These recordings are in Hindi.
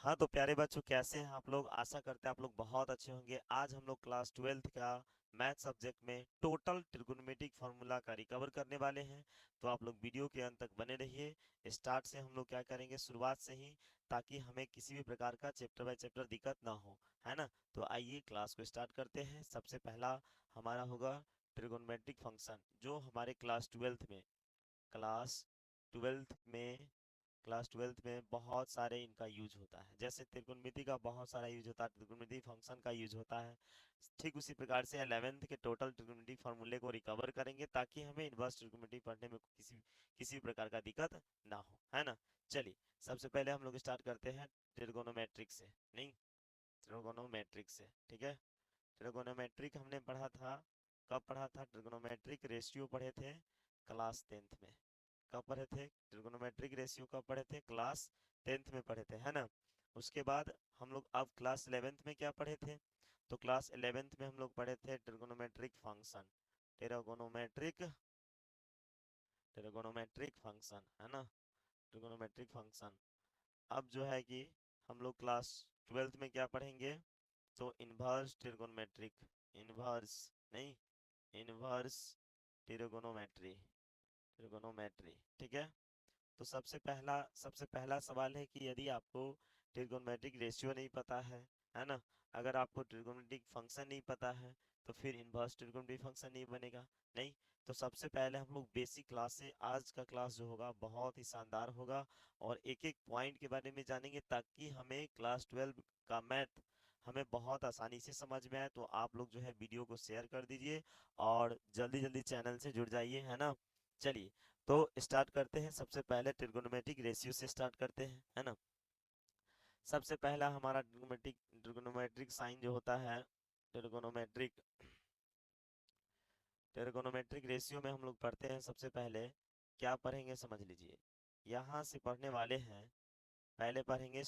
हाँ तो प्यारे बच्चों, कैसे हैं आप लोग? आशा करते हैं आप लोग बहुत अच्छे होंगे। आज हम लोग क्लास 12th का मैथ सब्जेक्ट में टोटल ट्रिगोनोमेट्रिक फार्मूला का रिकवर करने वाले हैं। तो आप लोग वीडियो के अंत तक बने रहिए। स्टार्ट से हम लोग क्या करेंगे, शुरुआत से ही, ताकि हमें किसी भी प्रकार का चैप्टर बाय चैप्टर दिक्कत ना हो, है ना। तो आइए क्लास को स्टार्ट करते हैं। सबसे पहला हमारा होगा ट्रिगोनोमेट्रिक फंक्शन, जो हमारे क्लास ट्वेल्थ में क्लास ट्वेल्थ में बहुत सारे इनका यूज होता है। जैसे त्रिकोणमिति का बहुत सारा यूज होता है, त्रिकोणमिति फंक्शन का यूज होता है। ठीक उसी प्रकार से 11th के टोटल त्रिकोणमिति फार्मूले को रिकवर करेंगे, ताकि हमें इनवर्स त्रिकोणमिति पढ़ने में किसी किसी प्रकार का दिक्कत ना हो, है ना। चलिए, सबसे पहले हम लोग स्टार्ट करते हैं ट्रिगोनोमेट्रिक से। नहीं, ट्रिगोनोमेट्रिक से, ठीक है। ट्रिगोनोमेट्रिक हमने पढ़ा था, कब पढ़ा था? ट्रिगोनोमेट्रिक रेशियो पढ़े थे क्लास 10th में। कब पढ़े थे ट्रिगोनोमेट्रिक रेशियो? कब पढ़े थे? क्लास 10th में पढ़े थे, है ना। उसके बाद हम लोग अब क्लास 11th में क्या पढ़े थे? तो क्लास 11th में हम लोग पढ़े थे trigonometric function. Trigonometric trigonometric function, है ना। Trigonometric function. अब जो है कि हम लोग क्लास 12th में क्या पढ़ेंगे? तो इन्वर्स ट्रिगोनोमेट्रिक, इन्वर्स नहीं, इन्वर्स ट्रिगोनोमेट्री, ट्रिगोनोमेट्री, ठीक है। तो सबसे पहला सवाल है कि यदि आपको ट्रिगोनोमेट्रिक रेशियो नहीं पता है ना, अगर आपको ट्रिगोनोमेट्रिक फंक्शन नहीं पता है, तो फिर इनवर्स ट्रिगोनोमेट्रिक फंक्शन नहीं बनेगा। नहीं, तो सबसे पहले हम लोग बेसिक क्लास से, आज का क्लास जो होगा बहुत ही शानदार होगा, और एक एक पॉइंट के बारे में जानेंगे, ताकि हमें क्लास 12 का मैथ हमें बहुत आसानी से समझ में आए। तो आप लोग जो है वीडियो को शेयर कर दीजिए, और जल्दी जल्दी चैनल से जुड़ जाइए, है ना। चलिए, तो स्टार्ट करते हैं। सबसे पहले ट्रिगोनोमेट्रिक रेशियो से स्टार्ट करते हैं, है ना। सबसे पहला हमारा ट्रिगोनोमेट्रिक साइन जो होता है, ट्रिगोनोमेट्रिक ट्रिगोनोमेट्रिक रेशियो में हम लोग पढ़ते हैं। सबसे पहले क्या पढ़ेंगे समझ लीजिए। यहाँ से पढ़ने वाले हैं, पहले पढ़ेंगे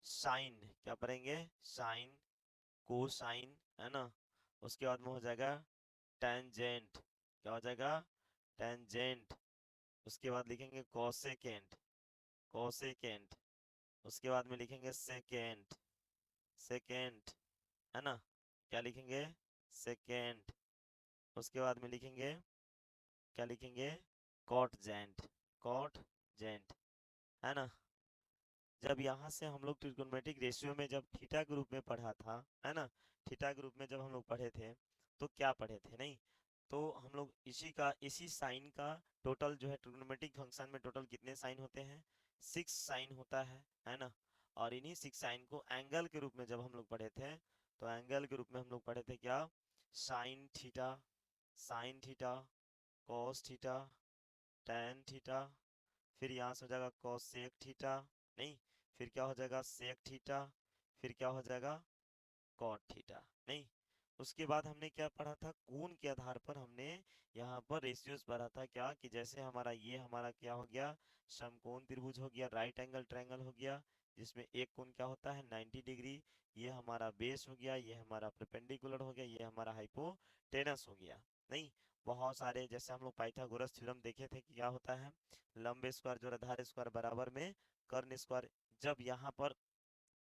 साइन। क्या पढ़ेंगे? साइन, कोसाइन, है ना। उसके बाद में हो जाएगा टेंजेंट। क्या हो जाएगा? टेंजेंट। उसके बाद लिखेंगे कोसेकेंट, कोसेकेंट। उसके बाद में लिखेंगे सेकेंड, सेकेंड, है ना। क्या लिखेंगे? सेकेंड। उसके बाद में लिखेंगे, क्या लिखेंगे? कॉट जेंट, कॉट जेंट, है ना। जब यहाँ से हम लोग ट्रिगोनोमेट्रिक रेशियो में जब थीटा के रूप में पढ़ा था, है ना, थीटा के रूप में जब हम लोग पढ़े थे, तो क्या पढ़े थे? नहीं, तो हम लोग इसी साइन का टोटल जो है, ट्रिगोनोमेट्रिक फंक्शन में टोटल कितने साइन होते हैं? 6 साइन होता है ना। और इन्हीं 6 साइन को एंगल के रूप में जब हम लोग पढ़े थे, तो एंगल के रूप में हम लोग पढ़े थे क्या? Sine theta, sine theta, cos theta, tan theta, फिर यहाँ से हो जाएगा कॉसेक थीटा, नहीं, फिर क्या हो जाएगा? सेक थीटा, फिर क्या हो जाएगा? कॉट थीटा, नहीं। उसके बाद हमने क्या पढ़ा था? कोण के आधार पर हमने यहाँ पर रेशियोज पढ़ा था। क्या कि जैसे हमारा क्या हो गया? समकोण त्रिभुज हो गया, राइट एंगल ट्रायंगल हो गया, जिसमें एक कोण क्या होता है? 90 डिग्री। ये हमारा बेस हो गया, ये हमारा परपेंडिकुलर हो गया, ये हमारा हाइपोटेनस हो गया। नहीं, बहुत सारे, जैसे हम लोग पाइथागोरस थ्योरम देखे थे कि क्या होता है? लंब स्क्वायर जोड़ आधार स्क्वायर बराबर में कर्ण स्क्वायर। जब यहाँ पर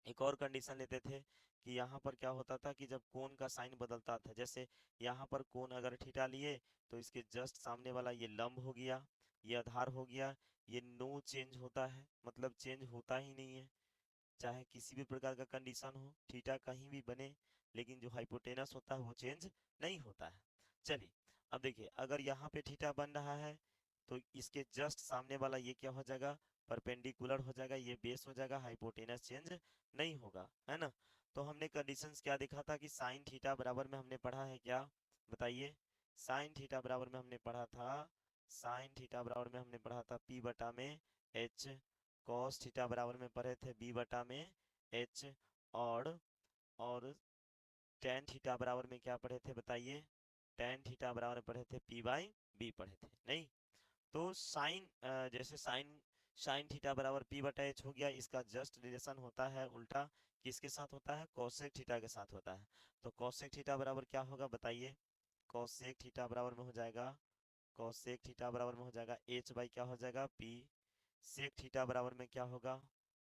एक और कंडीशन लेते थे कि यहाँ पर क्या होता था कि जब कोण का साइन बदलता था, जैसे यहाँ पर कोण अगर थीटा लिए, तो इसके जस्ट सामने वाला ये लंब हो गया, ये आधार हो गया, ये नो चेंज होता है, मतलब चेंज होता ही नहीं है। चाहे किसी भी प्रकार का कंडीशन हो, थीटा कहीं भी बने, लेकिन जो हाइपोटेनस होता है वो चेंज नहीं होता है। चलिए, अब देखिए, अगर यहाँ पे थीटा बन रहा है, तो इसके जस्ट सामने वाला ये क्या हो जाएगा? परपेंडिकुलर हो जाएगा, ये बेस हो जाएगा, हाइपोटेनस चेंज नहीं होगा, है ना। तो हमने कंडीशंस क्या देखा था कि साइन थीटा बराबर में हमने पढ़ा है क्या? बताइए। साइन थीटा बराबर में हमने पढ़ा था, साइन थीटा बराबर में हमने पढ़ा था पी बटा में एच। कॉस थीटा बराबर में पढ़े थे बी बटा में एच। और टेन थीटा बराबर में क्या पढ़े थे? बताइए। टेन थीटा बराबर में पढ़े थे पी बाई बी पढ़े थे, नहीं। तो साइन, जैसे साइन साइन थीटा बराबर पी बटा एच हो गया, इसका जस्ट रिलेशन होता है उल्टा, किसके साथ होता है? कोसेक थीटा के साथ होता है। तो कोसेक थीटा बराबर क्या होगा? बताइए। कोसेक थीटा बराबर में हो जाएगा, कोसेक थीटा बराबर में हो जाएगा एच बाई क्या हो जाएगा? पी। सेक थीटा बराबर में क्या होगा?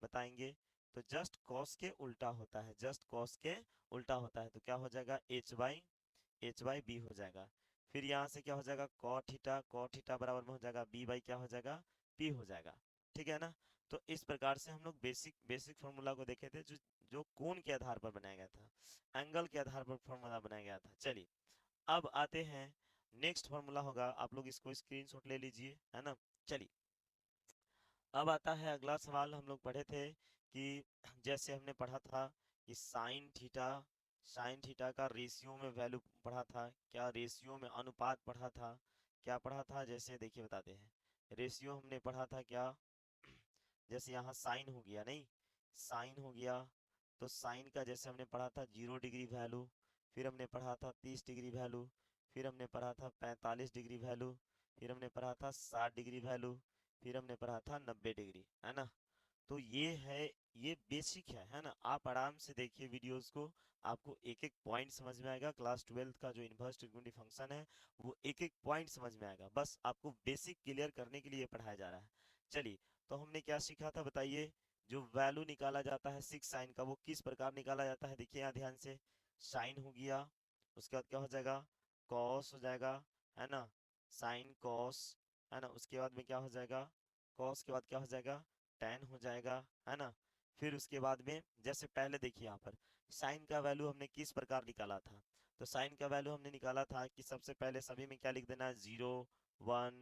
बताएंगे। तो जस्ट कॉस के उल्टा होता है, जस्ट कॉस के उल्टा होता है, तो क्या हो जाएगा एच बाई बी हो जाएगा। फिर यहाँ से क्या हो जाएगा कॉट थीटा बराबर में हो जाएगा बी बाई क्या हो जाएगा पी हो जाएगा। ठीक है ना। तो इस प्रकार से हम लोग बेसिक बेसिक फॉर्मूला को देखे थे जो जो कोण के आधार पर बनाया गया था, एंगल के आधार पर फॉर्मूला बनाया गया था। चलिए अब आते हैं नेक्स्ट फॉर्मूला होगा, आप लोग इसको स्क्रीनशॉट ले लीजिए, है ना। चलिए अब आता है अगला सवाल। हम लोग पढ़े थे कि जैसे हमने पढ़ा था कि साइन थीटा का रेशियो में वैल्यू पढ़ा था, क्या रेशियो में अनुपात पढ़ा था, क्या पढ़ा था, जैसे देखिए बताते हैं। रेशियो हमने पढ़ा था क्या, जैसे यहाँ साइन हो गया, नहीं साइन हो गया, तो साइन का जैसे हमने पढ़ा था 0 डिग्री वैल्यू, फिर हमने पढ़ा था 30 डिग्री वैल्यू, फिर हमने पढ़ा था 45 डिग्री वैल्यू, फिर हमने पढ़ा था 60 डिग्री वैल्यू, फिर हमने पढ़ा था 90 डिग्री, है ना। तो ये है, ये बेसिक है ना। आप आराम से देखिए वीडियोस को, आपको एक एक पॉइंट समझ में आएगा। क्लास 12th का जो इनवर्स ट्रिग्नोमेट्री फंक्शन है वो एक एक पॉइंट समझ में आएगा, बस आपको बेसिक क्लियर करने के लिए पढ़ाया जा रहा है। चलिए तो हमने क्या सीखा था बताइए। जो वैल्यू निकाला जाता है सिक्स साइन का वो किस प्रकार निकाला जाता है, देखिए यहाँ ध्यान से। साइन हो गया, उसके बाद क्या हो जाएगा कॉस हो जाएगा, है ना, साइन कॉस, है ना। उसके बाद में क्या हो जाएगा कॉस के बाद क्या हो जाएगा टेन हो जाएगा, है ना। फिर उसके बाद में जैसे पहले देखिए यहाँ पर साइन का वैल्यू हमने किस प्रकार निकाला था। तो साइन का वैल्यू हमने निकाला था कि सबसे पहले सभी में क्या लिख देना है 0 1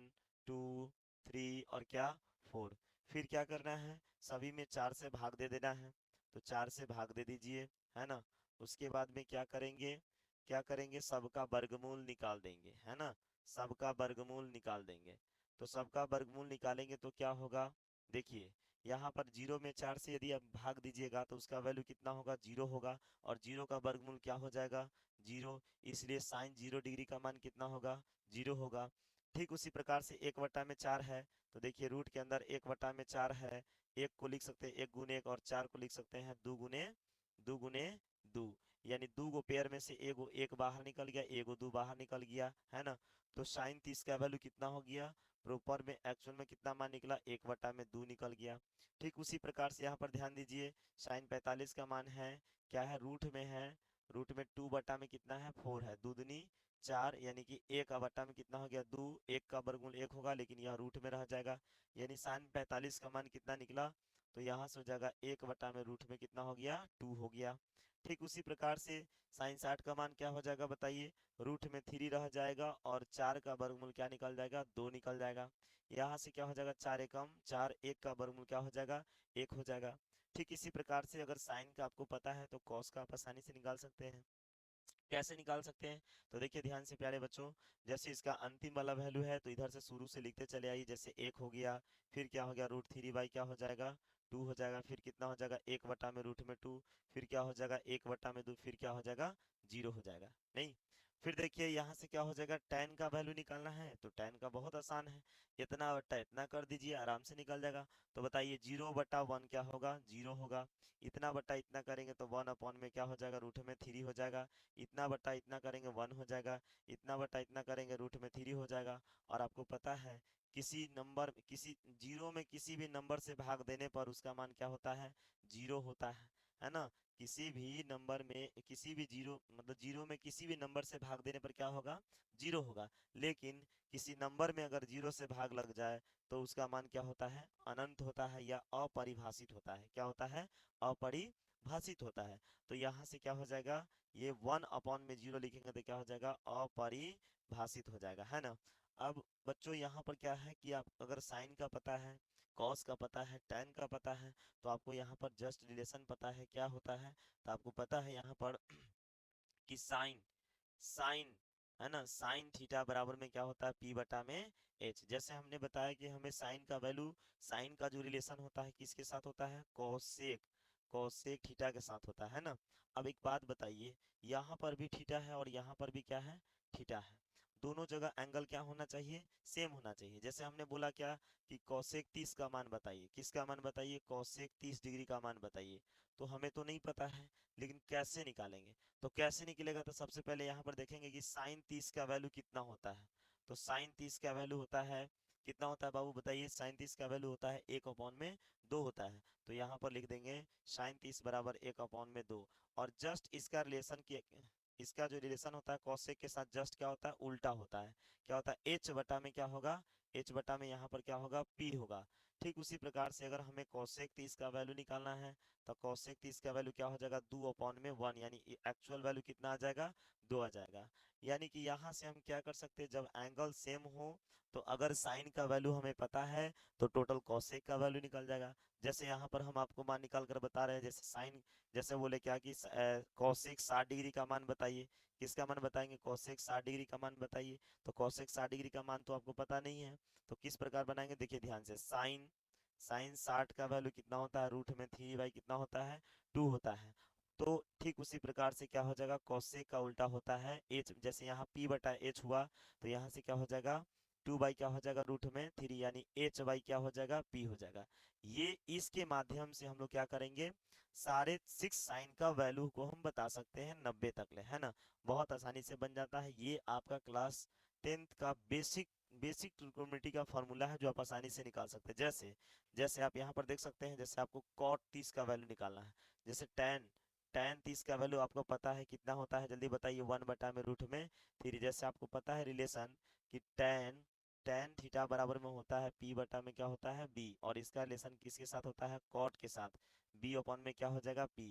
2 3 और क्या 4। फिर क्या करना है सभी में 4 से भाग दे देना है, तो 4 से भाग दे दीजिए, है ना। उसके बाद में क्या करेंगे सबका वर्गमूल निकाल देंगे, है ना, सबका वर्गमूल निकाल देंगे। तो सबका वर्गमूल निकालेंगे तो क्या होगा, देखिए यहाँ पर 0 में 4 से यदि आप भाग दीजिएगा तो उसका वैल्यू कितना होगा 0 होगा, और 0 का वर्गमूल क्या हो जाएगा 0, इसलिए साइन 0 डिग्री का मान कितना होगा 0 होगा। ठीक उसी प्रकार से 1/4 है, तो देखिए रूट के अंदर 1/4 है, एक को लिख सकते हैं 1 गुने 1 और 4 को लिख सकते हैं 2 गुने 2, यानी दो गो पेयर में से एगो एक बाहर निकल गया, एगो दो बाहर निकल गया, है ना। तो साइन 30 का वैल्यू कितना हो गया, प्रॉपर में एक्चुअल में कितना मान निकला 1/2 निकल गया। ठीक उसी प्रकार से यहाँ पर ध्यान दीजिए साइन 45 का मान है क्या है रूट में है, रूट में 2 में कितना है 4 है, 2 दूनी 4, यानी कि 1/2 में कितना हो गया 2, 1 का वर्गमूल 1 होगा लेकिन यह रूट में रह जाएगा, यानी साइन 45 का मान कितना निकला, तो यहाँ से हो जाएगा 1/में रूट में कितना हो गया 2 हो गया। ठीक उसी प्रकार से साइन 60 का मान क्या हो जाएगा बताइए, रूट में 3 रह जाएगा और 4 का वर्गमूल क्या निकल जाएगा 2 निकल जाएगा। यहाँ से क्या हो जाएगा 4 एकम 4, 1 का वर्गमूल क्या हो जाएगा 1 हो जाएगा। ठीक इसी प्रकार से अगर साइन का आपको पता है तो कॉस का आप आसानी से निकाल सकते हैं। कैसे निकाल सकते हैं, तो देखिए ध्यान से प्यारे बच्चों, जैसे इसका अंतिम वाला वैल्यू है तो इधर से शुरू से लिखते चले आइए, जैसे 1 हो गया, फिर क्या हो गया √3 क्या हो जाएगा 2 हो जाएगा, फिर कितना हो जाएगा 1/में रूट में 2, फिर क्या हो जाएगा 1/2, फिर क्या हो जाएगा 0 हो जाएगा, नहीं। फिर देखिए यहाँ से क्या हो जाएगा tan का वैल्यू निकालना है, तो tan का बहुत आसान है, इतना बट्टा इतना कर दीजिए आराम से निकल जाएगा। तो बताइए 0/1 क्या होगा 0 होगा, इतना बट्टा इतना करेंगे तो 1 में क्या हो जाएगा रूट में 3 हो जाएगा, इतना बट्टा इतना करेंगे 1 हो जाएगा, इतना बट्टा इतना करेंगे रूट में 3 हो जाएगा। और आपको पता है किसी नंबर किसी जीरो में किसी भी नंबर से भाग देने पर उसका मान क्या होता है 0 होता है ना। किसी भी नंबर में किसी भी जीरो मतलब जीरो में किसी भी नंबर से भाग देने पर क्या होगा 0 होगा, लेकिन किसी नंबर में अगर 0 से भाग लग जाए तो उसका मान क्या होता है अनंत होता है या अपरिभाषित होता है, क्या होता है अपरिभाषित होता है। तो यहाँ से क्या हो जाएगा ये 1/0 लिखेंगे तो क्या हो जाएगा अपरिभाषित हो जाएगा, है ना। अब बच्चों यहाँ पर क्या है कि आप अगर साइन का पता है, कॉस का पता है, tan का पता है, तो आपको यहाँ पर जस्ट रिलेशन पता है क्या होता है, तो आपको पता है यहाँ पर कि साइन साइन है ना, साइन थीटा बराबर में क्या होता है P/H। जैसे हमने बताया कि हमें साइन का वैल्यू, साइन का जो रिलेशन होता है किसके साथ होता है कोसेक, कोसेक थीटा के साथ होता है ना। अब एक बात बताइए, यहाँ पर भी थीटा है और यहाँ पर भी क्या है थीटा है, दोनों जगह एंगल क्या होना चाहिए सेम होना चाहिए। जैसे हमने बोला क्या कि कोसेक 30 का मान बताइए, किसका मान बताइए कोसेक 30 डिग्री का मान बताइए, तो हमें तो नहीं पता है, लेकिन कैसे निकालेंगे, तो कैसे निकलेगा, तो सबसे पहले यहाँ पर देखेंगे कि साइन 30 का वैल्यू कितना होता है। तो साइन 30 का वैल्यू होता है कितना होता है बाबू बताइए, साइन 30 का वैल्यू होता है 1/2 होता है। तो यहाँ पर लिख देंगे साइन 30 बराबर 1/2। और जस्ट इसका रिलेशन की, इसका जो रिलेशन होता है कॉसेक के साथ जस्ट क्या होता है, उल्टा होता है। क्या होता है, एच बटा में क्या होगा, एच बटा में यहाँ पर क्या होगा, पी होगा। ठीक उसी प्रकार से अगर हमें कॉसेक 30 का वैल्यू निकालना है तो कॉसेक 30 का वैल्यू क्या हो जाएगा, 2/1, यानी एक्चुअल वैल्यू कितना आ जाएगा, 2 आ जाएगा। यानी कि यहाँ से हम क्या कर सकते हैं, जब एंगल सेम हो तो अगर साइन का वैल्यू हमें पता है तो टोटल कॉसेक का वैल्यू निकल जाएगा। जैसे यहाँ पर हम आपको मान निकाल कर बता रहे हैं, जैसे साइन, जैसे बोले क्या कि कॉसेक 60 डिग्री का मान बताइए। किसका मान बताएंगे, कॉसेक 60 डिग्री का मान बताइए। तो कॉसेक 60 डिग्री का मान तो आपको पता नहीं है, तो किस प्रकार बनाएंगे, देखिए ध्यान से, साइन साइन 60 का वैल्यू कितना होता है, √3/, कितना होता है, 2 होता है। तो ठीक उसी प्रकार से क्या हो जाएगा, कॉसेक का उल्टा होता है एच, जैसे यहाँ p बटा एच हुआ तो यहाँ से क्या हो जाएगा, 2 क्या हो जाएगा, √3, यानी h क्या हो जाएगा, p हो जाएगा। ये इसके माध्यम से हम लोग क्या करेंगे, सारे 6 साइन का वैल्यू को हम बता सकते हैं 90 तक ले, है ना। बहुत आसानी से बन जाता है। ये आपका क्लास 10th का बेसिक बेसिक ट्रिग्नोमेट्री का फॉर्मूला है जो आप आसानी से निकाल सकते हैं। जैसे जैसे आप यहाँ पर देख सकते हैं, जैसे आपको cot 30 का वैल्यू निकालना है, जैसे tan tan 30 का वैल्यू आपको पता है कितना होता है, जल्दी बताइए, 1/√3। जैसे आपको पता है रिलेशन कि tan tan थीटा बराबर में होता है p बटा में क्या होता है, b, और इसका रिलेशन किसके साथ होता है, cot के साथ, b अपॉन में क्या हो जाएगा, p।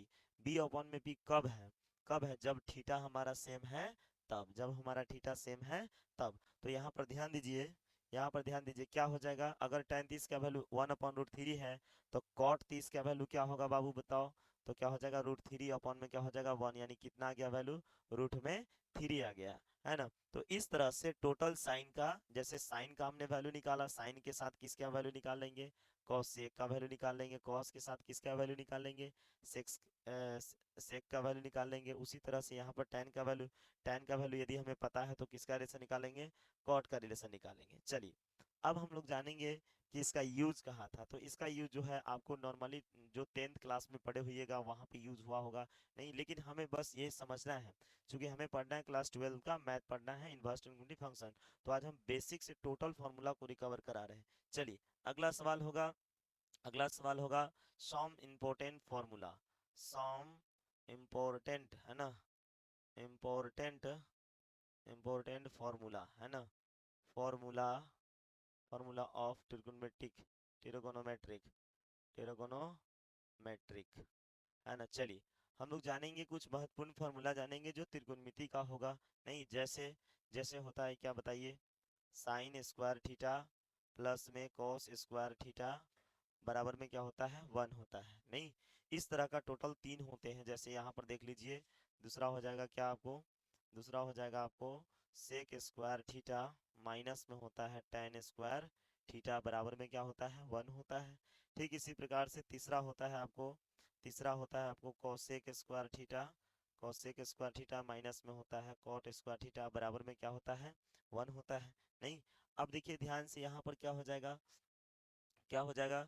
b अपॉन में p कब है, कब है, जब थीटा हमारा सेम है तब, जब हमारा थीटा सेम है तब। तो यहाँ पर ध्यान दीजिए, यहाँ पर ध्यान दीजिए क्या हो जाएगा, अगर tan 30 का वैल्यू 1/√3 है तो cot 30 का वैल्यू क्या होगा बाबू बताओ, तो क्या हो जाएगा, √3 अपॉन में क्या हो जाएगा, 1, यानी कितना आ गया वैल्यू, √3 आ गया, है ना। तो इस तरह से टोटल साइन का, जैसे साइन का हमने वैल्यू निकाला, साइन के साथ किसका वैल्यू निकाल लेंगे, कॉस सेक का वैल्यू निकाल लेंगे, कॉस के साथ किसका वैल्यू निकाल लेंगे, सेक्स सेक का वैल्यू निकाल लेंगे। उसी तरह से यहाँ पर tan का वैल्यू यदि हमें पता है तो किसका रिलेशन निकालेंगे, कॉट का रिलेशन निकालेंगे। चलिए अब हम लोग जानेंगे कि इसका यूज कहाँ था। तो इसका यूज जो है आपको नॉर्मली जो 10th क्लास में पढ़े हुईएगा वहाँ पे यूज हुआ होगा नहीं, लेकिन हमें बस ये समझना है, क्योंकि हमें पढ़ना है क्लास 12 का मैथ पढ़ना है, इनवर्स ट्रिग्नोमेट्री फंक्शन। तो आज हम बेसिक से टोटल फार्मूला को रिकवर करा रहे हैं। चलिए अगला सवाल होगा, अगला सवाल होगा some important formula, some important, है ना, इम्पोर्टेंट इम्पोर्टेंट फार्मूला, है ना, formula formula of trigonometric trigonometric trigonometric, है ना। चलिए हम लोग जानेंगे कुछ महत्वपूर्ण फार्मूला जानेंगे जो त्रिकोणमिति का होगा। नहीं, जैसे जैसे होता है क्या बताइए, साइन स्क्वायर थीटा प्लस में कॉस स्क्वायर थीटा बराबर में क्या होता है, 1 होता है। नहीं, इस तरह का टोटल 3 होते हैं। जैसे यहाँ पर देख लीजिए, दूसरा हो जाएगा क्या आपको, दूसरा हो जाएगा आपको सेक स्क्वायर थीटा माइनस में होता है tan स्क्वायर थीटा बराबर में क्या होता है, 1 होता है। ठीक इसी प्रकार से तीसरा होता है आपको, तीसरा होता है आपको cosec square theta, cosec square theta minus में होता है कॉट स्क्वायर थीटा बराबर में क्या होता है, 1 होता है। नहीं, अब देखिए ध्यान से यहाँ पर क्या हो जाएगा, क्या हो जाएगा,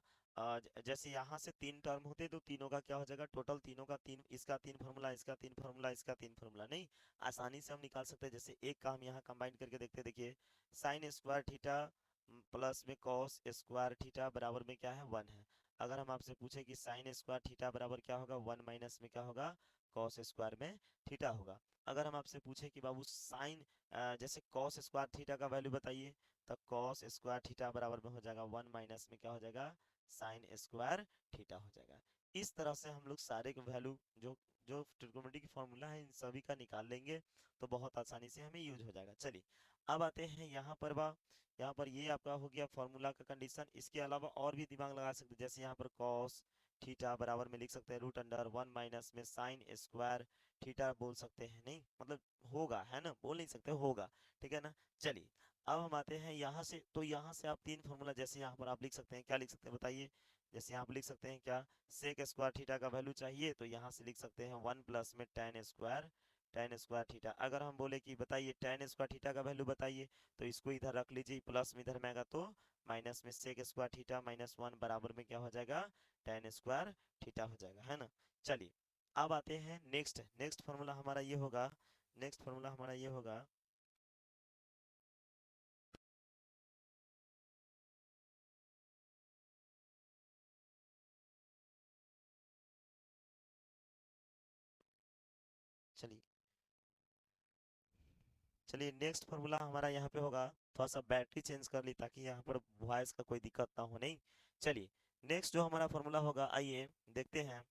जैसे यहाँ से 3 टर्म होते तो तीनों का क्या हो जाएगा, टोटल तीनों का 3, इसका 3 फार्मूला, इसका 3 फार्मूला, इसका 3 फार्मूला। नहीं, आसानी से हम निकाल सकते हैं। जैसे एक का हम यहाँ कंबाइन करके देखते हैं, देखिए साइन स्क्वायर थीटा प्लस में कॉस स्क्वायर थीटा बराबर में क्या है, 1 है। अगर हम आपसे पूछे कि साइन स्क्वायर थीटा बराबर क्या होगा, 1 माइनस में क्या होगा, कॉस स्क्वायर में थीटा होगा। अगर हम आपसे पूछे कि बाबू साइन, जैसे कॉस स्क्वायर थीटा का वैल्यू बताइए, तो कॉस स्क्वायर थीटा बराबर में हो जाएगा 1 माइनस में क्या हो जाएगा, साइन स्क्वायर थीटा हो जाएगा। इस तरह से हम लोग सारे के वैल्यू जो जो ट्रिग्नोमेट्री की फॉर्मूला है इन सभी का निकाल लेंगे तो बहुत आसानी से हमें यूज हो जाएगा। चलिए अब आते हैं यहाँ पर, यहाँ पर ये आपका हो गया फॉर्मूला का कंडीशन। इसके अलावा और भी दिमाग लगा सकते हैं, जैसे यहाँ पर कॉस थीटा बराबर में लिख सकते हैं √1 माइनस में साइन स्क्वायर थीटा बोल सकते हैं। नहीं मतलब होगा, है ना, बोल नहीं सकते, होगा, ठीक है ना। चलिए अब हम आते हैं यहाँ से, तो यहाँ से आप 3 फार्मूला, जैसे यहाँ पर आप लिख सकते हैं, क्या लिख सकते हैं बताइए, जैसे यहाँ पर लिख सकते हैं क्या, सेक स्क्वायर थीटा का वैल्यू चाहिए तो यहाँ से लिख सकते हैं 1 प्लस में tan स्क्वायर थीटा। अगर हम बोले कि बताइए tan स्क्वायर थीटा का वैल्यू बताइए, तो इसको इधर रख लीजिए, प्लस में इधर में आएगा तो माइनस में सेक स्क्वायर थीटा माइनस 1 बराबर में क्या हो जाएगा, tan स्क्वायर थीटा हो जाएगा, है ना। चलिए अब आते हैं नेक्स्ट, नेक्स्ट फार्मूला हमारा ये होगा, नेक्स्ट फार्मूला हमारा ये होगा, चलिए चलिए नेक्स्ट फार्मूला हमारा यहाँ पे होगा, थोड़ा सा बैटरी चेंज कर ली ताकि यहाँ पर वॉइस का कोई दिक्कत ना हो। नहीं, चलिए नेक्स्ट जो हमारा फार्मूला होगा, आइए देखते हैं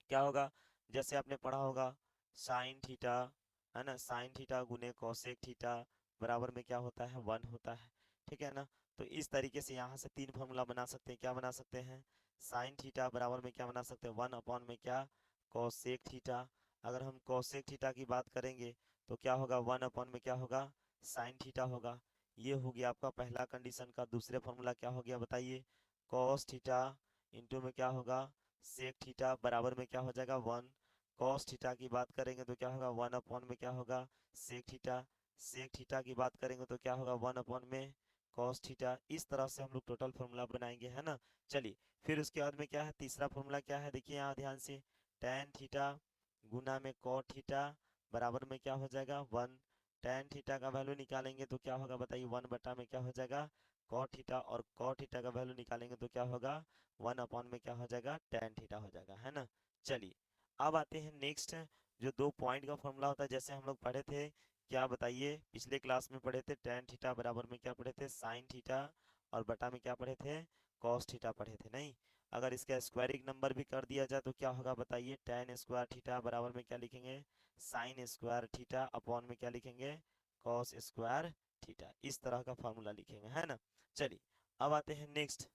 क्या होगा। जैसे आपने पढ़ा होगा साइन थीटा, है ना, साइन थीटा गुने कोसेक थीटा बराबर में क्या होता है, 1 होता है। ठीक है ना। तो इस तरीके से यहाँ से तीन फार्मूला बना सकते हैं। क्या बना सकते हैं, साइन थीटा बराबर में क्या बना सकते हैं, 1 में क्या, कोसेक थीटा। अगर हम कोसेक थीटा की बात करेंगे तो क्या होगा, 1 में क्या होगा, साइन थीटा होगा। ये हो गया आपका पहला कंडीशन का। दूसरे फार्मूला क्या हो गया बताइए, कॉस थीटा इंटू में क्या होगा, सेक थीटा बराबर में क्या हो जाएगा, 1। कॉस थीटा की बात करेंगे तो क्या होगा, 1 में क्या होगा, सेक थीटा। सेक थीटा की बात करेंगे तो क्या होगा, 1 में कॉस थीटा। इस तरह से हम लोग टोटल फार्मूला बनाएंगे, है ना। चलिए फिर उसके बाद में क्या है, तीसरा फार्मूला क्या है, देखिए यहाँ ध्यान से, टेन थीटा गुना में कॉट थीटा बराबर में क्या हो जाएगा, 1। टेन थीटा का वैल्यू निकालेंगे तो क्या होगा बताइए, 1 में क्या हो जाएगा, कॉट थीटा। और कॉट थीटा का वैल्यू निकालेंगे तो क्या होगा, 1 में क्या हो जाएगा, टेन थीटा हो जाएगा, है ना। चलिए अब आते हैं नेक्स्ट, जो 2 पॉइंट का फॉर्मूला होता है, जैसे हम लोग पढ़े थे, क्या बताइए, पिछले क्लास में पढ़े थे, टेन थीटा बराबर में क्या पढ़े थे, साइन थीटा, और बटा में क्या पढ़े थे, कॉस थीटा पढ़े थे। नहीं, अगर इसका स्क्वायरिंग नंबर भी कर दिया जाए तो क्या होगा बताइए, टेन स्क्वायर थीटा बराबर में क्या लिखेंगे, साइन स्क्वायर थीटा अपॉन में क्या लिखेंगे, कॉस स्क्वायर थीटा। इस तरह का फॉर्मूला लिखेंगे, है ना। चलिए अब आते हैं नेक्स्ट।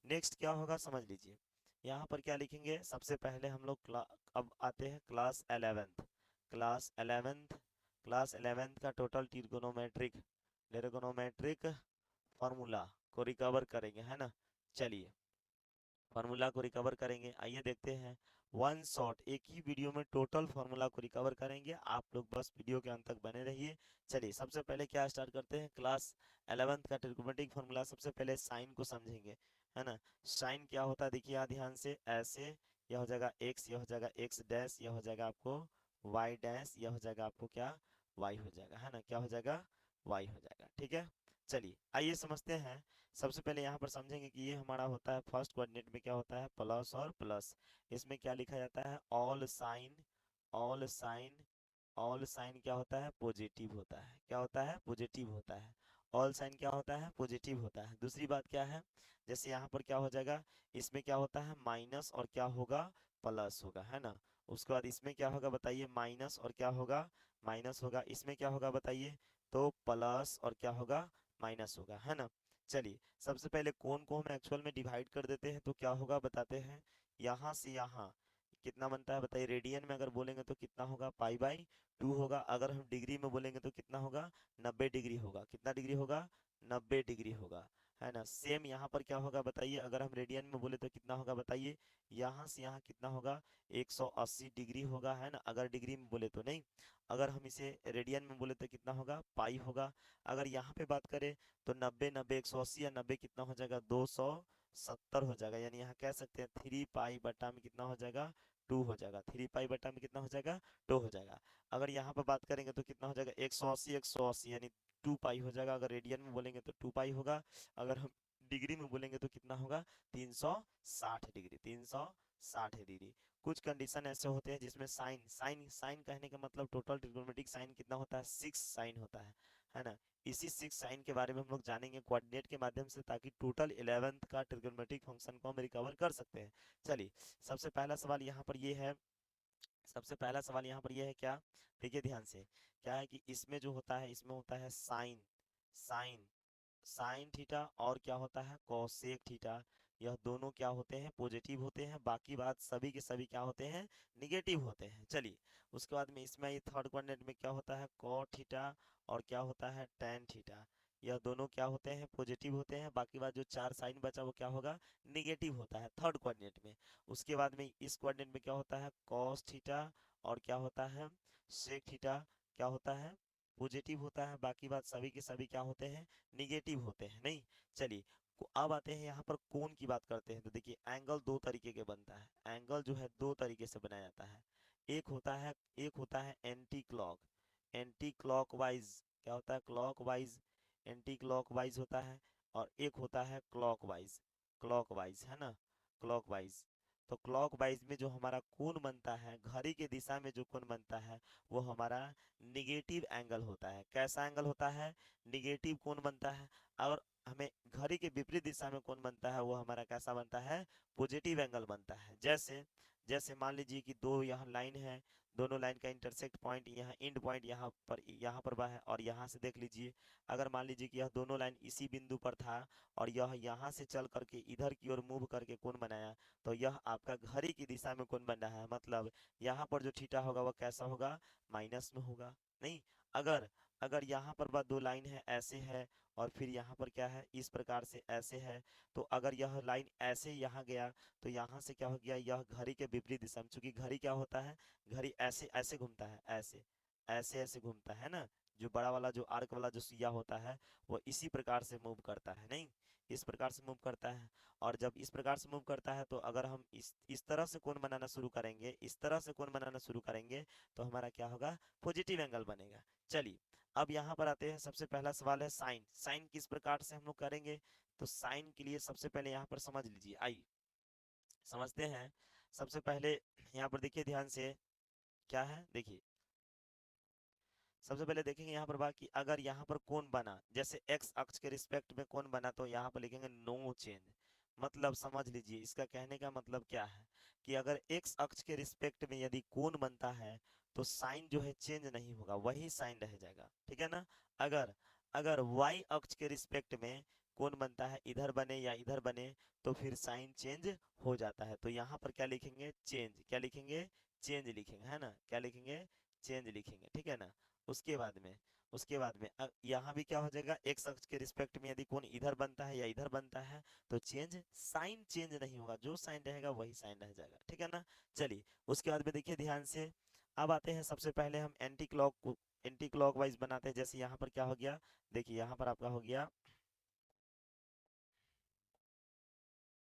नेक्स्ट क्या होगा समझ लीजिए, यहाँ पर क्या लिखेंगे, सबसे पहले हम लोग अब आते हैं class 11th। Class 11th, class 11th का टोटल ट्रिग्नोमेट्रिक फार्मूला को रिकवर करेंगे, है ना। चलिए फार्मूला को रिकवर करेंगे, आइए देखते हैं। वन शॉट, एक ही वीडियो में टोटल फार्मूला को रिकवर करेंगे, आप लोग बस वीडियो के अंत तक बने रहिए। चलिए सबसे पहले क्या स्टार्ट करते हैं, क्लास 11th का ट्रिग्नोमेट्रिक फार्मूला। सबसे पहले साइन को समझेंगे, है ना। साइन क्या होता है, देखिए यहाँ ध्यान से, ऐसे यह हो जाएगा एक्स, यह हो जाएगा एक्स डैश, यह हो जाएगा आपको वाई डैश, यह हो जाएगा आपको क्या, वाई हो जाएगा, है ना। क्या हो जाएगा, वाई हो जाएगा, ठीक है। चलिए आइए समझते हैं। सबसे पहले यहाँ पर समझेंगे कि ये हमारा होता है फर्स्ट कोऑर्डिनेट में क्या होता है, प्लस और प्लस। इसमें क्या लिखा जाता है, all sine, all sine, all sine क्या होता है, पॉजिटिव होता है। क्या होता है, पॉजिटिव होता है। ऑल साइन क्या होता है, पॉजिटिव होता है। दूसरी बात क्या है, जैसे यहाँ पर क्या हो जाएगा, इसमें क्या होता है, माइनस और क्या होगा, प्लस होगा, है ना। उसके बाद इसमें क्या होगा बताइए, माइनस और क्या होगा, माइनस होगा। इसमें क्या होगा बताइए, तो प्लस और क्या होगा, माइनस होगा, है ना। चलिए सबसे पहले कोण को हम एक्चुअल में डिवाइड कर देते हैं तो क्या होगा बताते हैं, यहाँ से यहाँ कितना बनता है बताइए, रेडियन में अगर बोलेंगे तो कितना होगा, पाई/2 होगा। अगर हम डिग्री में बोलेंगे तो कितना होगा, 90 डिग्री होगा। कितना डिग्री होगा, 90 डिग्री होगा, है ना। सेम यहाँ पर क्या होगा बताइए, अगर हम रेडियन में बोले तो कितना होगा बताइए, यहाँ से यहाँ कितना होगा, 180 डिग्री होगा, है ना। अगर डिग्री में बोले तो, नहीं, अगर हम इसे रेडियन में बोले तो कितना होगा, पाई होगा। अगर यहाँ पे बात करें तो 90 90 180 या 90 कितना हो जाएगा, 270 हो जाएगा। यानी यहाँ कह सकते हैं 3 पाई बटा में कितना हो जाएगा, 2 हो जाएगा। 3 पाई बटा में कितना हो जाएगा, 2 हो जाएगा। अगर यहाँ पर बात करेंगे तो कितना हो जाएगा, 180 180 यानी 2 पाई हो जाएगा। अगर रेडियन में बोलेंगे तो 2 पाई होगा। अगर हम डिग्री में बोलेंगे तो कितना होगा, 360 डिग्री, 360 डिग्री। कुछ कंडीशन ऐसे होते हैं जिसमें साइन साइन साइन कहने का मतलब टोटल ट्रिग्नोमेट्रिक साइन कितना होता है, 6 साइन होता है ना। इसी 6 साइन के बारे में हम लोग जानेंगे कोऑर्डिनेट के माध्यम से, ताकि टोटल 11th का ट्रिग्नोमेट्रिक फंक्शन को हम रिकवर कर सकते हैं। चलिए सबसे पहला सवाल यहाँ पर ये है, सबसे पहला सवाल यहाँ पर ये है क्या, देखिए ध्यान से, क्या है कि इसमें जो होता है, इसमें होता है साइन, साइन साइन थीटा, और क्या होता है, कोसेक थीटा। यह दोनों क्या होते हैं, पॉजिटिव होते हैं। बाकी बात सभी के सभी क्या होते हैं, निगेटिव होते हैं। चलिए उसके बाद में इसमें ये थर्ड कोऑर्डिनेट में क्या होता है, कॉट थीटा, और क्या होता है, टेन थीटा। यह दोनों क्या होते हैं, पॉजिटिव होते हैं। बाकी बात जो 4 साइन बचा वो क्या होगा, निगेटिव होता है थर्ड कोऑर्डिनेट में। उसके बाद में इस कोऑर्डिनेट में क्या होता है, कॉस थीटा, और क्या होता है, सेक थीटा। क्या होता है, पॉजिटिव होता है। बाकी बात सभी के सभी क्या होते हैं, निगेटिव होते हैं। नहीं, चलिए अब आते हैं यहाँ पर कोण की बात करते हैं। तो देखिए एंगल दो तरीके के बनता है, एंगल जो है दो तरीके से बनाया जाता है। एक होता है एंटी क्लॉक, एंटी क्लॉकवाइज। क्या होता है, क्लॉकवाइज, एंटी क्लॉकवाइज होता है। और एक होता है क्लॉकवाइज, क्लॉकवाइज, है ना, क्लॉकवाइज। तो क्लॉक वाइज में जो हमारा कोण बनता है, घड़ी के दिशा में जो कोण बनता है वो हमारा निगेटिव एंगल होता है। कैसा एंगल होता है? निगेटिव कोण बनता है। और हमें घड़ी के विपरीत दिशा में कोण बनता है वो हमारा कैसा बनता है? पॉजिटिव एंगल बनता है। जैसे जैसे मान लीजिए कि दो यहाँ लाइन है, दोनों लाइन का इंटरसेक्ट पॉइंट यहाँ एंड पॉइंट यहाँ पर बा है, और यहाँ से देख लीजिए अगर मान लीजिए कि यह दोनों लाइन इसी बिंदु पर था और यह यहाँ से चल करके इधर की ओर मूव करके कोण बनाया, तो यह आपका घड़ी की दिशा में कोण बन रहा है। मतलब यहाँ पर जो थीटा होगा वह कैसा होगा? माइनस में होगा। नहीं, अगर अगर यहाँ पर बा दो लाइन है, ऐसे है, और फिर यहाँ पर क्या है, इस प्रकार से ऐसे है, तो अगर यह लाइन ऐसे यहाँ गया तो यहाँ से क्या हो गया? यह घड़ी के विपरीत दिशा में, चूंकि घड़ी क्या होता है? घड़ी ऐसे ऐसे घूमता है, ऐसे ऐसे ऐसे घूमता है ना। जो बड़ा वाला जो आर्क वाला जो सुइया होता है वो इसी प्रकार से मूव करता है। नहीं, इस प्रकार से मूव करता है। और जब इस प्रकार से मूव करता है तो अगर हम इस तरह से कोण बनाना शुरू करेंगे, इस तरह से कोण बनाना शुरू करेंगे, तो हमारा क्या होगा? पॉजिटिव एंगल बनेगा। चलिए, अब यहाँ पर आते हैं। सबसे पहला सवाल है साइन। साइन किस प्रकार से हम लोग करेंगे? तो साइन के लिए सबसे पहले यहाँ पर समझ लीजिए, आइए समझते हैं। सबसे पहले यहाँ पर देखिए ध्यान से, क्या है देखिए, सबसे पहले देखेंगे यहाँ पर बात कि अगर यहाँ पर कोण बना, जैसे एक्स अक्ष के रिस्पेक्ट में कोण बना, तो यहाँ पर लिखेंगे नो चेंज। मतलब समझ लीजिए, इसका कहने का मतलब क्या है कि अगर एक्स अक्ष के रिस्पेक्ट में यदि कोण बनता है तो साइन जो है चेंज नहीं होगा, वही साइन रह जाएगा। ठीक है ना? अगर अगर वाई अक्ष के रिस्पेक्ट में कोण बनता है, इधर बने या इधर बने, तो फिर साइन चेंज हो जाता है। तो यहाँ पर क्या लिखेंगे? चेंज। क्या लिखेंगे? चेंज लिखेंगे, है ना? क्या लिखेंगे? चेंज लिखेंगे। ठीक है ना? उसके बाद में यहाँ भी क्या हो जाएगा? एक्स अक्ष के रिस्पेक्ट में यदि कोण इधर बनता है या इधर बनता है तो चेंज, साइन चेंज नहीं होगा, जो साइन रहेगा वही साइन रह जाएगा। ठीक है ना? चलिए, उसके बाद में देखिए ध्यान से, अब आते हैं। सबसे पहले हम एंटी क्लॉक वाइज बनाते हैं। जैसे यहाँ पर क्या हो गया, देखिए यहाँ पर आपका हो गया,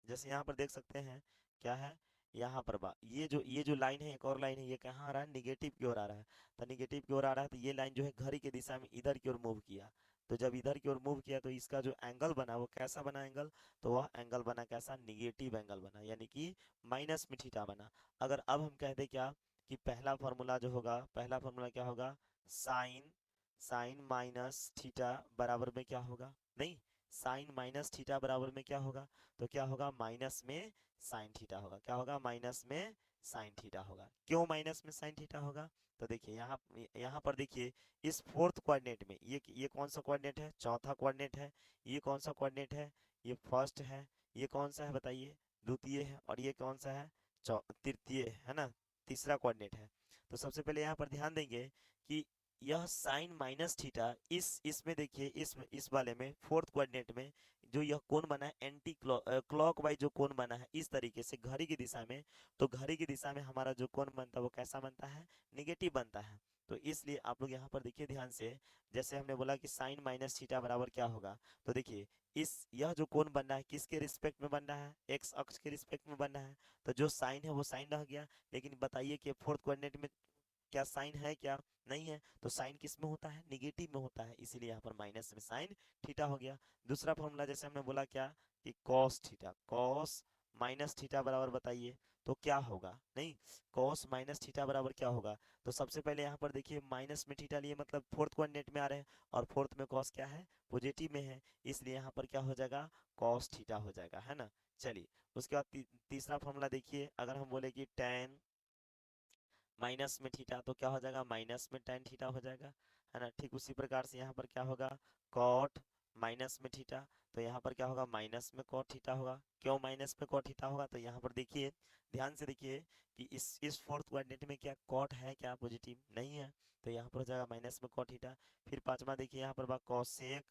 जैसे यहाँ पर देख सकते हैं क्या है, यहाँ पर बा ये जो लाइन है, एक और लाइन है, ये कहाँ आ रहा है? निगेटिव की ओर आ रहा है। तो निगेटिव की ओर आ रहा है तो ये लाइन जो है घड़ी की दिशा में इधर की ओर मूव किया। तो जब इधर की ओर मूव किया तो इसका जो एंगल बना वो कैसा बना एंगल? तो वह एंगल बना कैसा? निगेटिव एंगल बना, यानी कि माइनस में थीटा बना। अगर अब हम कह दे क्या कि पहला फॉर्मूला जो होगा, पहला फॉर्मूला क्या होगा? साइन साइन माइनस थीटा बराबर में क्या होगा? नहीं, साइन माइनस थीटा बराबर में क्या होगा? तो क्या होगा? माइनस में साइन थीटा होगा। क्या होगा? माइनस में साइन थीटा होगा। क्यों माइनस में साइन थीटा होगा? तो देखिए यहाँ यहाँ पर देखिए, इस फोर्थ कोऑर्डिनेट में ये कौन सा कोऑर्डिनेट है? चौथा कोऑर्डिनेट है। ये कौन सा कोऑर्डिनेट है? ये फर्स्ट है। ये कौन सा है बताइए? द्वितीय है। और ये कौन सा है? तृतीय है ना, तीसरा कोऑर्डिनेट है। तो सबसे पहले यहाँ पर ध्यान देंगे कि यह साइन माइनस थीटा इसमें देखिए, इस वाले में फोर्थ कोऑर्डिनेट में जो यह कोण बना है, एंटी क्लॉक वाइज जो कोण बना है इस तरीके से घड़ी की दिशा में, तो घड़ी की दिशा में हमारा जो कोण बनता है वो कैसा बनता है? निगेटिव बनता है। तो इसलिए आप लोग यहाँ पर देखिए ध्यान से, जैसे हमने बोला कि साइन माइनस थीटा बराबर क्या होगा, तो देखिए यह जो कोण बन रहा है किसके रिस्पेक्ट में बन रहा है? एक्स अक्ष के रिस्पेक्ट में बन रहा है। तो जो साइन है वो साइन रह गया। लेकिन बताइए कि फोर्थ कोऑर्डिनेट में क्या साइन है? क्या नहीं है। तो साइन किस में होता है? निगेटिव में होता है, इसीलिए यहाँ पर माइनस में साइन थीटा हो गया। दूसरा फॉर्मूला जैसे हमने बोला क्या कि cos theta, cos minus theta बराबर बताइए तो क्या होगा? नहीं, कॉस माइनस थीटा बराबर क्या होगा? तो सबसे पहले यहाँ पर देखिए माइनस में थीटा लिए, मतलब फोर्थ कोऑर्डिनेट में आ रहे हैं, और फोर्थ में कॉस क्या है? पॉजिटिव में है, इसलिए यहाँ पर क्या हो जाएगा? कॉस थीटा हो जाएगा, है ना? चलिए, उसके बाद तीसरा फॉर्मूला देखिए, अगर हम बोले कि टेन माइनस में थीटा, तो क्या हो जाएगा? माइनस में टेन थीटा हो जाएगा, है ना? ठीक उसी प्रकार से यहाँ पर क्या होगा? कॉट माइनस में थीटा, तो यहाँ पर क्या होगा? माइनस में कॉट थीटा होगा। क्यों माइनस में कॉट थीटा होगा? तो यहाँ पर देखिए, ध्यान से देखिए कि इस फोर्थ कोऑर्डिनेट में क्या कॉट है? क्या पॉजिटिव नहीं है, तो यहाँ पर हो जाएगा माइनस में कॉट थीटा। फिर पांचवा देखिए यहाँ पर कॉसेक,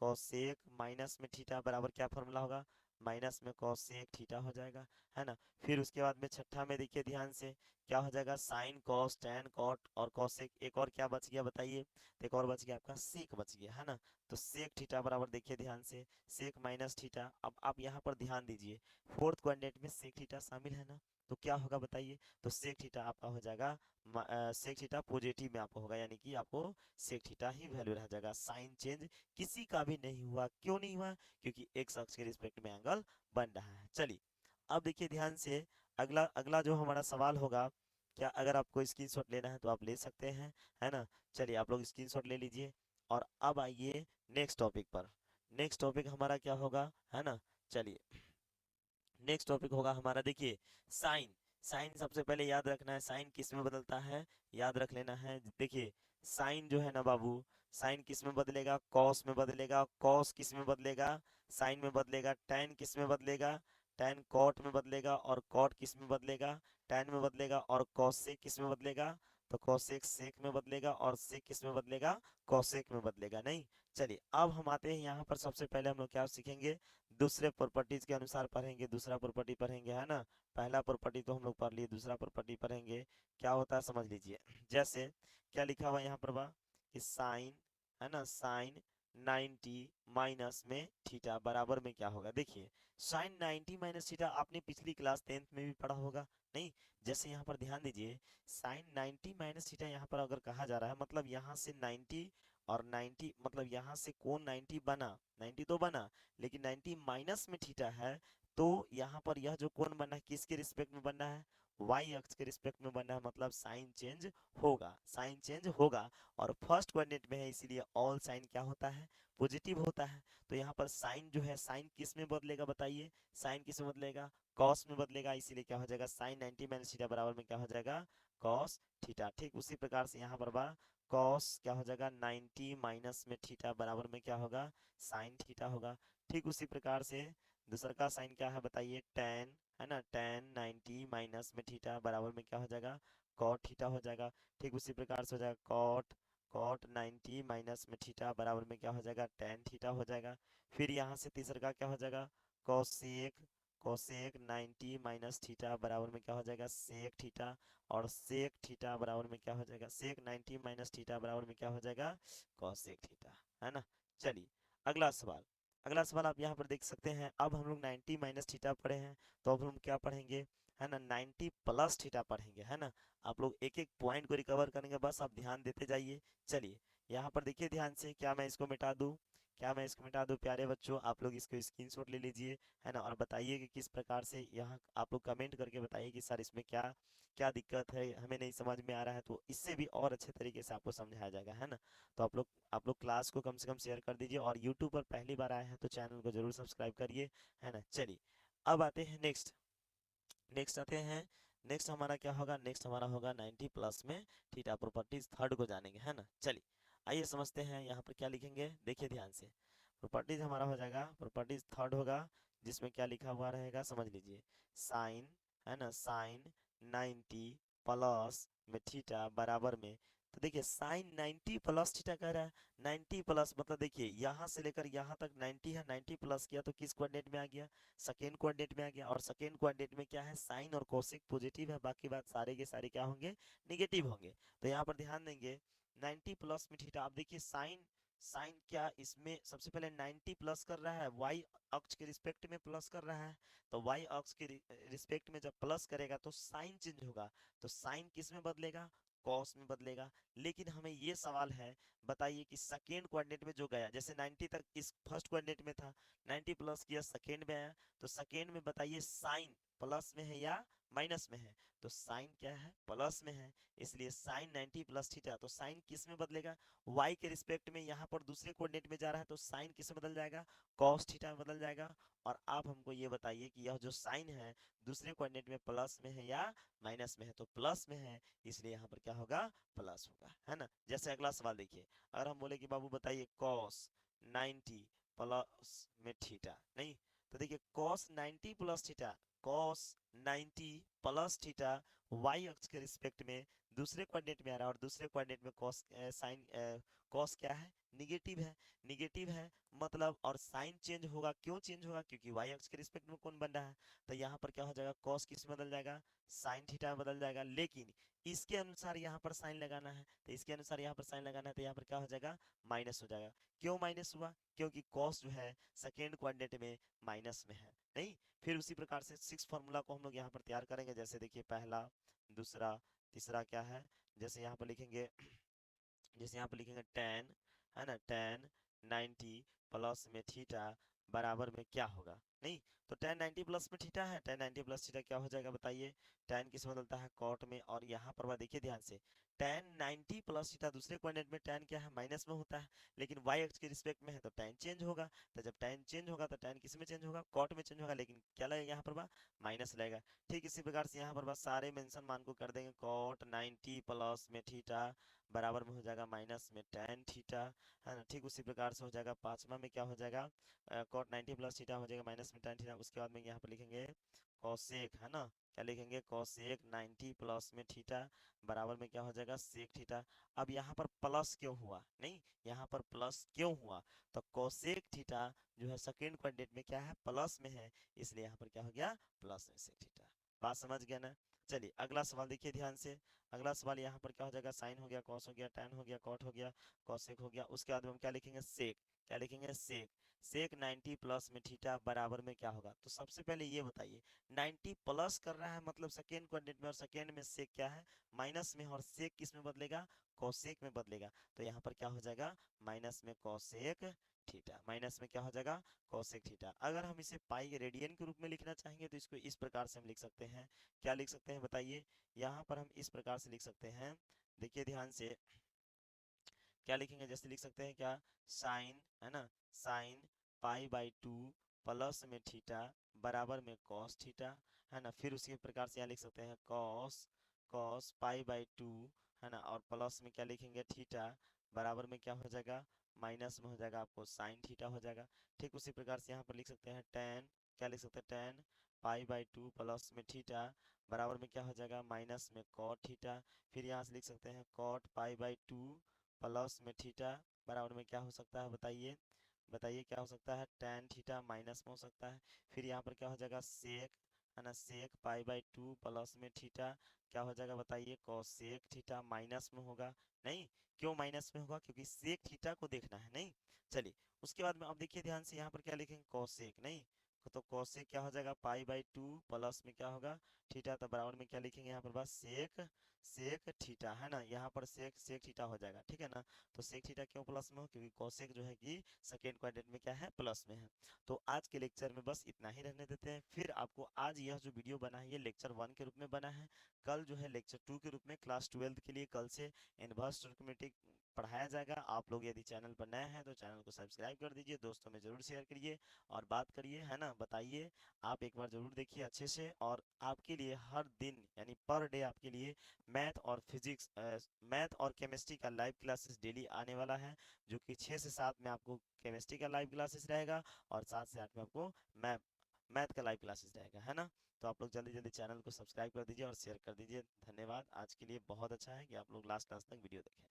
कॉसेक माइनस में थीटा बराबर क्या फॉर्मूला होगा? माइनस में कॉसेक थीटा हो जाएगा, है ना? फिर उसके बाद में छठा में देखिए ध्यान से, क्या हो जाएगा? साइन कॉस टेन कॉट और कॉसेक। एक और क्या बच गया बताइए? तो एक और बच गया आपका सेक बच गया, है ना? तो सेक थीटा बराबर देखिए ध्यान से, सेक माइनस थीटा। अब आप यहाँ पर ध्यान दीजिए, फोर्थ कोऑर्डिनेट में सेक थीटा शामिल है ना, तो क्या होगा बताइए? तो सेक थीटा आपका हो जाएगा सेक थीटा पॉजिटिव में आपको होगा, यानी कि आपको सेक थीटा ही वैल्यू रह जाएगा। साइन चेंज किसी का भी नहीं हुआ। क्यों नहीं हुआ? क्योंकि एक्स अक्ष के रिस्पेक्ट में एंगल बन रहा है। चलिए, अब देखिए ध्यान से, अगला अगला जो हमारा सवाल होगा, क्या अगर आपको स्क्रीनशॉट लेना है तो आप ले सकते हैं, है ना। चलिए आप लोग स्क्रीनशॉट ले लीजिए। और अब आइए नेक्स्ट टॉपिक पर। नेक्स्ट टॉपिक हमारा क्या होगा, है ना। चलिए नेक्स्ट टॉपिक होगा हमारा, देखिए साइन। साइन सबसे पहले याद रखना है, साइन किस में बदलता है, याद रख लेना है। देखिए साइन जो है ना बाबू, साइन किस में बदलेगा, कॉस में बदलेगा। कॉस किस में बदलेगा, साइन में बदलेगा। टैन किस में बदलेगा, टैन कॉट में बदलेगा। और कॉट किस में बदलेगा, टैन में बदलेगा। और कॉसेक किस में बदलेगा, तो कॉसेक सेक में बदलेगा। और सेक किस में बदलेगा, कॉसेक में बदलेगा। नहीं, चलिए अब हम आते हैं यहाँ पर। सबसे पहले हम लोग क्या सीखेंगे, दूसरे प्रॉपर्टीज के अनुसार पढ़ेंगे। दूसरा प्रॉपर्टी पढ़ेंगे, है ना। पहला प्रॉपर्टी तो हम लोग पढ़ लिए, दूसरा प्रॉपर्टी पढ़ेंगे। क्या होता है समझ लीजिए। जैसे क्या लिखा हुआ है यहाँ पर बा, कि साइन, है ना, साइन 90 माइनस में थीटा बराबर में क्या होगा। देखिए साइन 90 माइनस थीटा आपने पिछली क्लास 10th में भी पढ़ा होगा, नहीं। जैसे यहाँ पर ध्यान दीजिए, साइन 90 माइनस थीटा यहाँ पर अगर कहा जा रहा है, मतलब यहाँ से 90 और 90, मतलब यहाँ से कोण 90 बना, 90 तो बना, लेकिन 90 माइनस में थीटा है। तो यहाँ पर यह जो कोण बना है किसके रिस्पेक्ट में बना है, वाई अक्ष के रिस्पेक्ट में बना है, मतलब साइन चेंज होगा, साइन चेंज होगा। और फर्स्ट कोऑर्डिनेट में है, इसीलिए ऑल साइन क्या होता है, पॉजिटिव होता है। तो यहाँ पर साइन जो है, साइन किस में बदलेगा बताइए, साइन किस में बदलेगा, कॉस में बदलेगा। इसीलिए क्या हो जाएगा, साइन 90 माइनस थीटा बराबर में क्या हो जाएगा, कॉस थीटा। ठीक उसी प्रकार से यहाँ पर बा, कॉस क्या हो जाएगा, 90 माइनस में थीटा बराबर में क्या होगा, साइन थीटा होगा। ठीक उसी प्रकार से दूसरा का साइन क्या है बताइए, टेन, है ना। टेन 90 माइनस में थीटा बराबर में क्या हो जाएगा, कॉट थीटा हो जाएगा। ठीक उसी प्रकार से हो जाएगा कॉट, कॉट 90 माइनस में थीटा बराबर में क्या हो जाएगा, टेन थीटा हो जाएगा। फिर यहाँ से तीसरा का क्या हो जाएगा, कोसेक, कोसेक 90 माइनस थीटा बराबर में क्या हो जाएगा, सेक थीटा। और सेक थीटा बराबर में क्या हो जाएगा, सेक 90 माइनस थीटा बराबर में क्या हो जाएगा, कॉसेक थीटा, है ना। चलिए अगला सवाल। अगला सवाल आप यहाँ पर देख सकते हैं। अब हम लोग 90 माइनस थीटा पढ़े हैं, तो अब हम क्या पढ़ेंगे, है ना, 90 प्लस थीटा पढ़ेंगे, है ना। आप लोग एक एक पॉइंट को रिकवर करेंगे, बस आप ध्यान देते जाइए। चलिए यहाँ पर देखिए ध्यान से, क्या मैं इसको मिटा दूँ, क्या मैं इसको मिटा दूँ प्यारे बच्चों। आप लोग इसको स्क्रीनशॉट ले लीजिए, है ना। और बताइए कि किस प्रकार से, यहाँ आप लोग कमेंट करके बताइए कि सर इसमें क्या क्या दिक्कत है, हमें नहीं समझ में आ रहा है, तो इससे भी और अच्छे तरीके से आपको समझाया जाएगा, है ना। तो आप लोग क्लास को कम से कम शेयर कर दीजिए। और यूट्यूब पर पहली बार आए हैं तो चैनल को जरूर सब्सक्राइब करिए, है ना। चलिए अब आते हैं नेक्स्ट। नेक्स्ट आते हैं, नेक्स्ट हमारा क्या होगा, नेक्स्ट हमारा होगा 90 प्लस में थीटा प्रॉपर्टीज, थर्ड को जानेंगे, है ना। चलिए आइए समझते हैं यहाँ पर क्या लिखेंगे, देखिए ध्यान से। प्रॉपर्टीज हमारा हो जाएगा, प्रॉपर्टीज थर्ड होगा, जिसमें क्या लिखा हुआ रहेगा समझ लीजिए, साइन, है ना, साइन 90 प्लस में थीटा बराबर में। तो देखिए साइन 90 प्लस थीटा कह रहा है, 90 प्लस मतलब देखिए यहाँ से लेकर यहाँ तक 90 है, 90 प्लस किया तो किस कोऑर्डिनेट में आ गया, सेकेंड कोऑर्डिनेट में आ गया। और सेकेंड कोऑर्डिनेट में क्या है, साइन और कोसेक पॉजिटिव है, बाकी बात सारे के सारे क्या होंगे, निगेटिव होंगे। तो यहाँ पर ध्यान देंगे 90 प्लस में थीटा, आप देखिए साइन, साइन क्या इसमें सबसे पहले 90 प्लस कर रहा है, वाई अक्ष के रिस्पेक्ट में प्लस कर रहा है। तो वाई अक्ष के रिस्पेक्ट में जब प्लस करेगा तो साइन चेंज होगा, तो साइन किस में बदलेगा, कॉस में बदलेगा। लेकिन हमें ये सवाल है, बताइए कि सेकेंड कोऑर्डिनेट में जो गया, जैसे 90 तक इस फर्स्ट कोऑर्डिनेट में था, 90 प्लस किया सेकेंड में आया, तो सेकेंड में बताइए साइन प्लस में है या माइनस में है, तो साइन क्या है, प्लस में है। इसलिए साइन 90 प्लस थीटा, तो साइन किस में बदलेगा, वाई के रिस्पेक्ट में, यहाँ पर दूसरे कोऑर्डिनेट में जा रहा है, तो साइन किस में बदल जाएगा, कॉस थीटा में बदल जाएगा। और आप हमको ये बताइए कि यह जो साइन है दूसरे कोऑर्डिनेट में प्लस में है या माइनस में है, तो प्लस में है, इसलिए यहाँ पर क्या होगा, प्लस होगा, है ना। जैसे अगला सवाल देखिए, अगर हम बोले कि बाबू बताइए कॉस 90 प्लस में थीटा, नहीं, तो देखिए cos 90 plus theta, cos 90 plus theta Y अक्ष के रिस्पेक्ट में दूसरे कोऑर्डिनेट में आ रहा है, और दूसरे कोऑर्डिनेट में कॉस साइन, कॉस क्या है, निगेटिव है, निगेटिव है मतलब। और साइन चेंज होगा, क्यों चेंज होगा, क्योंकि वाई अक्ष के रिस्पेक्ट में कौन बन रहा है। तो यहाँ पर क्या हो जाएगा, कॉस किस में बदल जाएगा, साइन थीटा में बदल जाएगा। लेकिन इसके अनुसार यहाँ पर साइन लगाना है, तो इसके अनुसार यहाँ पर साइन लगाना है, तो यहाँ पर क्या हो जाएगा, माइनस हो जाएगा। क्यों माइनस हुआ, क्योंकि कॉस जो है सेकेंड कोऑर्डिनेट में माइनस में है, नहीं। फिर उसी प्रकार से सिक्स फार्मूला को हम लोग यहाँ पर तैयार करेंगे। जैसे देखिए पहला, दूसरा, तीसरा क्या है, जैसे यहाँ पर लिखेंगे, जैसे यहाँ पर लिखेंगे टेन, है ना, टेन 90 प्लस में थीटा बराबर में क्या होगा, नहीं। तो tan 90 प्लस में थीटा है, tan 90 प्लस थीटा क्या हो जाएगा बताइए, tan किस में बदलता है, cot में। और यहाँ पर देखिए ध्यान से, tan 90 प्लस थीटा दूसरे कोऑर्डिनेट में tan क्या है, माइनस में होता है, लेकिन y अक्ष के रिस्पेक्ट में है तो tan चेंज होगा। तो जब tan चेंज होगा तो tan किस में चेंज होगा, cot में चेंज होगा, लेकिन क्या लगेगा यहाँ पर माइनस लगेगा। ठीक इसी प्रकार से यहाँ पर सारे मेंशन मान को कर देंगे, cot 90 प्लस में थीटा बराबर में हो जाएगा माइनस में tan थीटा, है ना। ठीक उसी प्रकार से हो जाएगा पांचवा में, क्या हो जाएगा, cot 90 प्लस थीटा हो जाएगा माइनस में tan थीटा। उसके बाद में यहाँ पर लिखेंगे cosec, है ना, क्या लिखेंगे, cosec 90 प्लस में थीटा बराबर में क्या हो जाएगा sec थीटा। अब यहाँ पर प्लस क्यों हुआ, नहीं, यहाँ पर प्लस क्यों हुआ, तो cosec थीटा जो है सेकेंड क्वाड्रेंट में क्या है, प्लस में है, इसलिए यहाँ पर क्या हो गया, प्लस में sec थीटा। बात समझ गया ना। चलिए अगला सवाल देखिए ध्यान से। अगला सवाल यहाँ पर क्या हो जाएगा, साइन हो गया, कॉस हो गया, tan हो गया, कॉट हो गया, कॉसेक हो गया। उसके बाद में हम क्या लिखेंगे, सेक, क्या लिखेंगे, सेक। सेक 90 प्लस में थीटा बराबर में क्या होगा, तो सबसे पहले ये बताइए, 90 प्लस कर रहा है मतलब सेकेंड क्वाड्रेंट में, और सेकेंड में सेक क्या है, माइनस में, और सेक किस में बदलेगा, कोसेक में बदलेगा। तो यहाँ पर क्या हो जाएगा, माइनस में कोसेक थीटा, माइनस में क्या हो जाएगा, कोसेक थीटा। अगर हम इसे पाई रेडियन के रूप में लिखना चाहेंगे तो इसको इस प्रकार से हम लिख सकते हैं, क्या लिख सकते हैं बताइए, यहाँ पर हम इस प्रकार से लिख सकते हैं, देखिए ध्यान से, क्या लिखेंगे, जैसे लिख सकते हैं क्या, साइन, है ना, साइन π/2 प्लस में थीटा बराबर में कॉस थीटा, है ना। फिर उसी प्रकार से यहाँ लिख सकते हैं कॉस, कॉस π/2, है ना, और प्लस में क्या लिखेंगे, थीटा बराबर में क्या हो जाएगा, माइनस में हो जाएगा आपको साइन थीटा हो जाएगा। ठीक उसी प्रकार से यहाँ पर लिख सकते हैं टेन, क्या लिख सकते हैं, टेन π/2 प्लस में थीटा बराबर में क्या हो जाएगा, माइनस में कॉट थीटा। फिर यहाँ से लिख सकते हैं कॉट π/2 प्लस में थीटा बराबर में क्या हो सकता है बताइए, बताइए क्या हो सकता है, tan थीटा माइनस में हो सकता है। फिर यहाँ पर क्या हो जाएगा, सेक, है ना, सेक π/2 प्लस में थीटा क्या हो जाएगा बताइए, कोसेक थीटा माइनस में होगा। नहीं, क्यों माइनस में होगा, क्योंकि सेक थीटा को देखना है, नहीं। चलिए उसके बाद में अब देखिए ध्यान से, यहाँ पर क्या लिखेंगे, कोसेक, नहीं, तो कोसेक क्या हो जाएगा, π/2 प्लस में क्या होगा, थीटा, तो बराबर में क्या लिखेंगे यहाँ पर बस सेक, सेक थीटा, है ना, यहाँ पर सेक सेक थीटा हो जाएगा, ठीक है ना। तो सेक थीटा क्यों प्लस में हो, क्योंकि कोसेक जो है कि सेकेंड क्वाड्रेंट में क्या है, प्लस में है। तो आज के लेक्चर में बस इतना ही रहने देते हैं। फिर आपको आज यह जो वीडियो बना है ये लेक्चर 1 के रूप में बना है, कल जो है लेक्चर 2 के रूप में क्लास 12 के लिए कल से इनवर्स ट्रिग्नोमेट्री पढ़ाया जाएगा। आप लोग यदि चैनल पर नए हैं तो चैनल को सब्सक्राइब कर दीजिए, दोस्तों में जरूर शेयर करिए और बात करिए, है ना, बताइए। आप एक बार जरूर देखिए अच्छे से, और आपके लिए हर दिन यानी पर डे आपके लिए मैथ और फिजिक्स, मैथ और केमिस्ट्री का लाइव क्लासेस डेली आने वाला है, जो कि 6 से 7 में आपको केमिस्ट्री का लाइव क्लासेस रहेगा, और 7 से 8 में आपको मैथ मैथ का लाइव क्लासेस रहेगा, है ना। तो आप लोग जल्दी जल्दी चैनल को सब्सक्राइब कर दीजिए और शेयर कर दीजिए। धन्यवाद, आज के लिए बहुत अच्छा है कि आप लोग लास्ट क्लास तक वीडियो देखें।